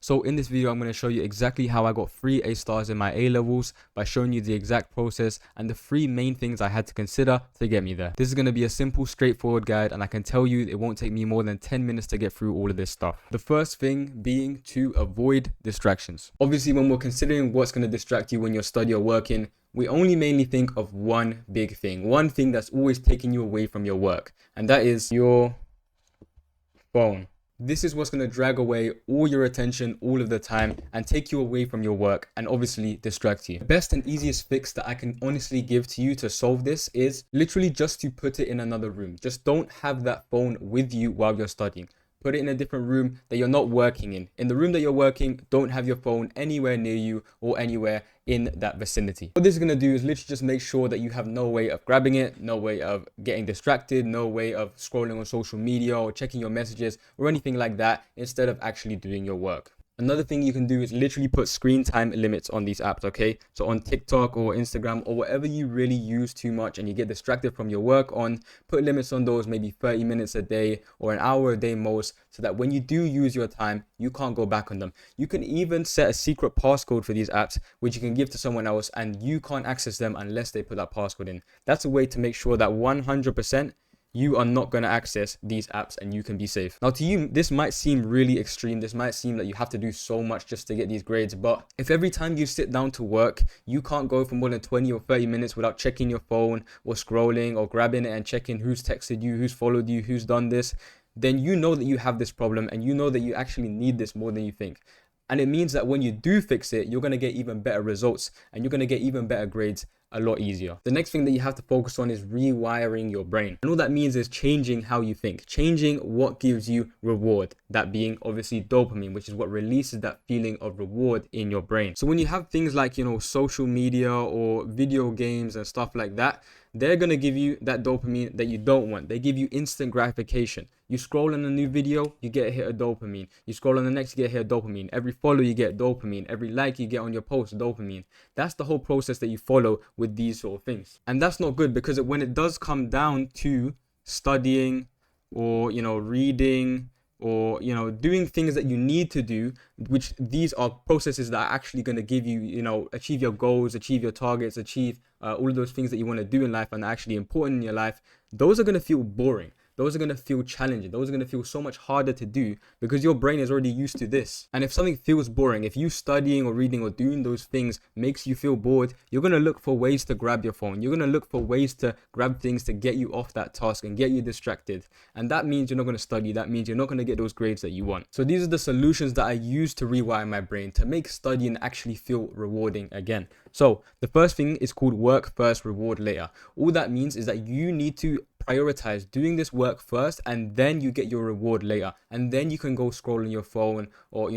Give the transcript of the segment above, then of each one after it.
So in this video, I'm going to show you exactly how I got 3 A stars in my A levels by showing you the exact process and the 3 main things I had to consider to get me there. This is going to be a simple, straightforward guide, and I can tell you it won't take me more than 10 minutes to get through all of this stuff. The first thing being to avoid distractions. Obviously, when we're considering what's going to distract you when you're studying or working, we only mainly think of one big thing, one thing that's always taking you away from your work, and that is your phone. This is what's going to drag away all your attention all of the time and take you away from your work and obviously distract you. The best and easiest fix that I can honestly give to you to solve this is literally just to put it in another room. Just don't have that phone with you while you're studying. Put it in a different room that you're not working in. In the room that you're working, don't have your phone anywhere near you or anywhere in that vicinity. What this is going to do is literally just make sure that you have no way of grabbing it, no way of getting distracted, no way of scrolling on social media or checking your messages or anything like that instead of actually doing your work. Another thing you can do is literally put screen time limits on these apps, okay? So on TikTok or Instagram or whatever you really use too much and you get distracted from your work on, put limits on those, maybe 30 minutes a day or an hour a day most, so that when you do use your time, you can't go back on them. You can even set a secret passcode for these apps, which you can give to someone else and you can't access them unless they put that passcode in. That's a way to make sure that 100% you are not going to access these apps and you can be safe. Now to you, this might seem really extreme. This might seem that you have to do so much just to get these grades. But if every time you sit down to work, you can't go for more than 20 or 30 minutes without checking your phone or scrolling or grabbing it and checking who's texted you, who's followed you, who's done this, then you know that you have this problem and you know that you actually need this more than you think. And it means that when you do fix it, you're going to get even better results and you're going to get even better grades a lot easier. The next thing that you have to focus on is rewiring your brain. And all that means is changing how you think, changing what gives you reward, that being obviously dopamine, which is what releases that feeling of reward in your brain. So when you have things like, social media or video games and stuff like that, they're going to give you that dopamine that you don't want. They give you instant gratification. You scroll on a new video, you get a hit of dopamine. You scroll on the next, you get a hit of dopamine. Every follow, you get dopamine. Every like you get on your post, dopamine. That's the whole process that you follow with these sort of things. And that's not good because when it does come down to studying or, reading or, doing things that you need to do, which these are processes that are actually going to give you, achieve your goals, achieve your targets, achieve all of those things that you want to do in life and are actually important in your life, those are going to feel boring. Those are going to feel challenging. Those are going to feel so much harder to do because your brain is already used to this. And if something feels boring, if you studying or reading or doing those things makes you feel bored, you're going to look for ways to grab your phone. You're going to look for ways to grab things to get you off that task and get you distracted. And that means you're not going to study. That means you're not going to get those grades that you want. So these are the solutions that I use to rewire my brain to make studying actually feel rewarding again. So the first thing is called work first, reward later. All that means is that you need to prioritize doing this work first and then you get your reward later, and then you can go scroll on your phone or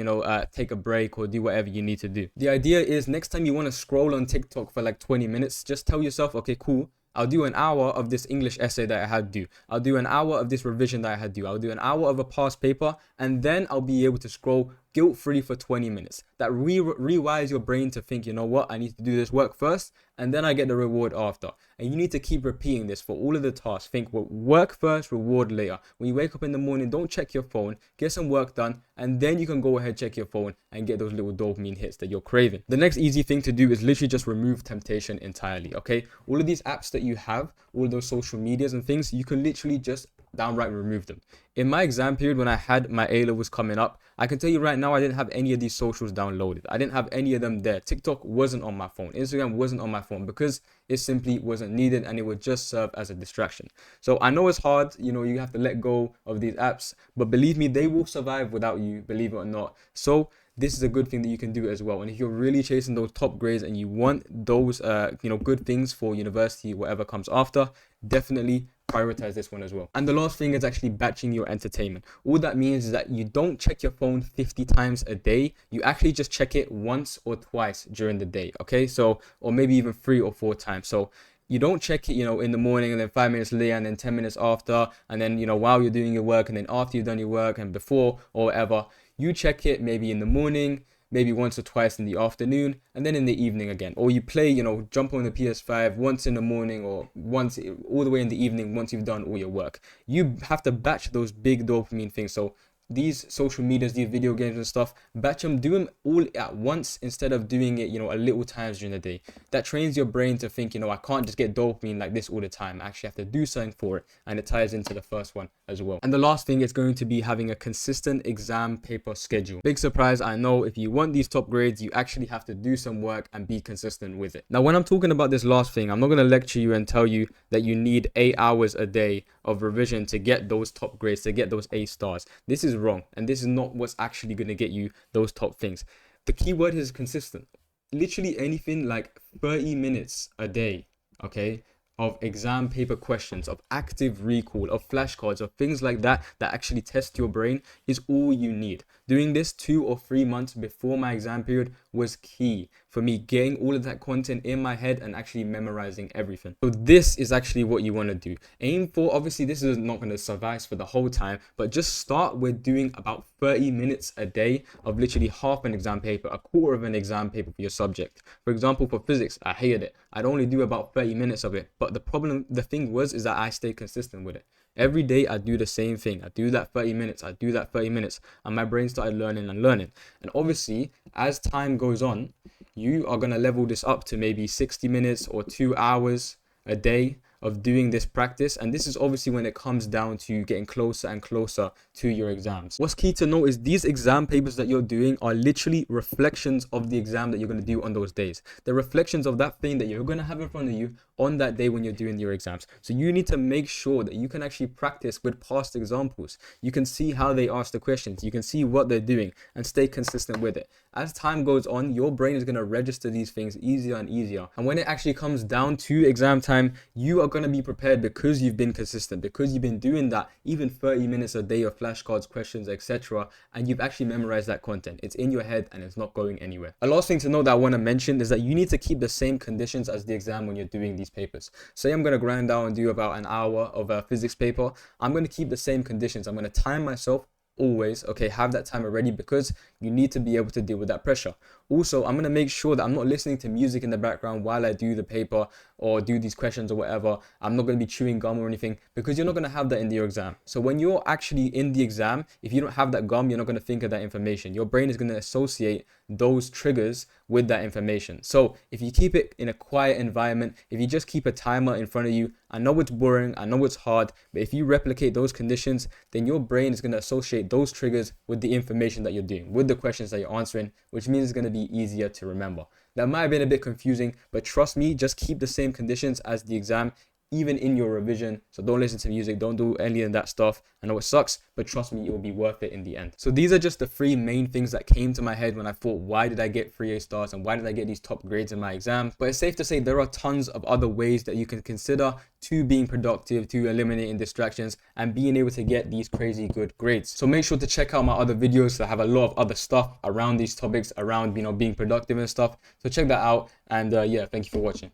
take a break or do whatever you need to do. The idea is next time you want to scroll on TikTok for like 20 minutes, just tell yourself, okay, cool, I'll do an hour of this English essay that I had to do. I'll do an hour of this revision that I had to do. I'll do an hour of a past paper, and then I'll be able to scroll guilt-free for 20 minutes. That rewires your brain to think, you know what, I need to do this work first, and then I get the reward after. And you need to keep repeating this for all of the tasks. Think, well, work first, reward later. When you wake up in the morning, don't check your phone, get some work done, and then you can go ahead, check your phone and get those little dopamine hits that you're craving. The next easy thing to do is literally just remove temptation entirely, okay? All of these apps that you have, all of those social medias and things, you can literally just downright remove them. In my exam period, when I had my A levels coming up, I can tell you right now, I didn't have any of these socials downloaded. I didn't have any of them there. TikTok wasn't on my phone. Instagram wasn't on my phone because it simply wasn't needed and it would just serve as a distraction. So I know it's hard, you have to let go of these apps, but believe me, they will survive without you, believe it or not. So this is a good thing that you can do as well. And if you're really chasing those top grades and you want those, good things for university, whatever comes after, definitely prioritize this one as well. And the last thing is actually batching your entertainment. All that means is that you don't check your phone 50 times a day. You actually just check it once or twice during the day. Okay. So, or maybe even 3 or 4 times. So you don't check it, in the morning and then 5 minutes later and then 10 minutes after. And then, while you're doing your work and then after you've done your work and before or whatever, you check it maybe in the morning, maybe once or twice in the afternoon, and then in the evening again. Or you play, jump on the PS5 once in the morning or once all the way in the evening once you've done all your work. You have to batch those big dopamine things. So these social medias, these video games and stuff, batch them, do them all at once instead of doing it, a little times during the day. That trains your brain to think, I can't just get dopamine like this all the time. I actually have to do something for it. And it ties into the first one as well. And the last thing is going to be having a consistent exam paper schedule. Big surprise, I know, if you want these top grades, you actually have to do some work and be consistent with it. Now, when I'm talking about this last thing, I'm not going to lecture you and tell you that you need 8 hours a day of revision to get those top grades, to get those A stars. This is wrong, and this is not what's actually going to get you those top things. The key word is consistent. Literally anything like 30 minutes a day, okay, of exam paper questions, of active recall, of flashcards, of things like that actually test your brain is all you need. Doing this 2 or 3 months before my exam period was key for me getting all of that content in my head and actually memorizing everything. So this is actually what you want to do. Aim for, obviously this is not going to suffice for the whole time, but just start with doing about 30 minutes a day of literally half an exam paper, a quarter of an exam paper for your subject. For example, for physics, I hated it. I'd only do about 30 minutes of it, but the thing is that I stayed consistent with it. Every day I do the same thing. I do that 30 minutes. I do that 30 minutes. And my brain started learning and learning. And obviously, as time goes on, you are going to level this up to maybe 60 minutes or 2 hours a day of doing this practice. And this is obviously when it comes down to getting closer and closer to your exams. What's key to know is these exam papers that you're doing are literally reflections of the exam that you're going to do on those days. They're reflections of that thing that you're going to have in front of you on that day when you're doing your exams. So you need to make sure that you can actually practice with past examples. You can see how they ask the questions. You can see what they're doing and stay consistent with it. As time goes on, your brain is going to register these things easier and easier. And when it actually comes down to exam time, you are going to be prepared because you've been consistent, because you've been doing that even 30 minutes a day of flashcards, questions, etc. And you've actually memorized that content. It's in your head and it's not going anywhere. A last thing to note that I want to mention is that you need to keep the same conditions as the exam when you're doing these papers. Say I'm going to grind down and do about an hour of a physics paper. I'm going to keep the same conditions. I'm going to time myself always, okay, have that timer ready because you need to be able to deal with that pressure. Also, I'm going to make sure that I'm not listening to music in the background while I do the paper or do these questions or whatever. I'm not going to be chewing gum or anything because you're not going to have that in your exam. So when you're actually in the exam, if you don't have that gum, you're not going to think of that information. Your brain is going to associate those triggers with that information. So if you keep it in a quiet environment, if you just keep a timer in front of you, I know it's boring, I know it's hard, but if you replicate those conditions, then your brain is going to associate those triggers with the information that you're doing, with the questions that you're answering, which means it's going to be easier to remember. That might have been a bit confusing, but trust me, just keep the same conditions as the exam, even in your revision. So don't listen to music, don't do any of that stuff. I know it sucks, but trust me, it will be worth it in the end. So these are just the 3 main things that came to my head when I thought, why did I get 3 A stars and why did I get these top grades in my exam? But it's safe to say there are tons of other ways that you can consider to being productive, to eliminating distractions and being able to get these crazy good grades. So make sure to check out my other videos that have a lot of other stuff around these topics, around being productive and stuff. So check that out, and yeah, thank you for watching.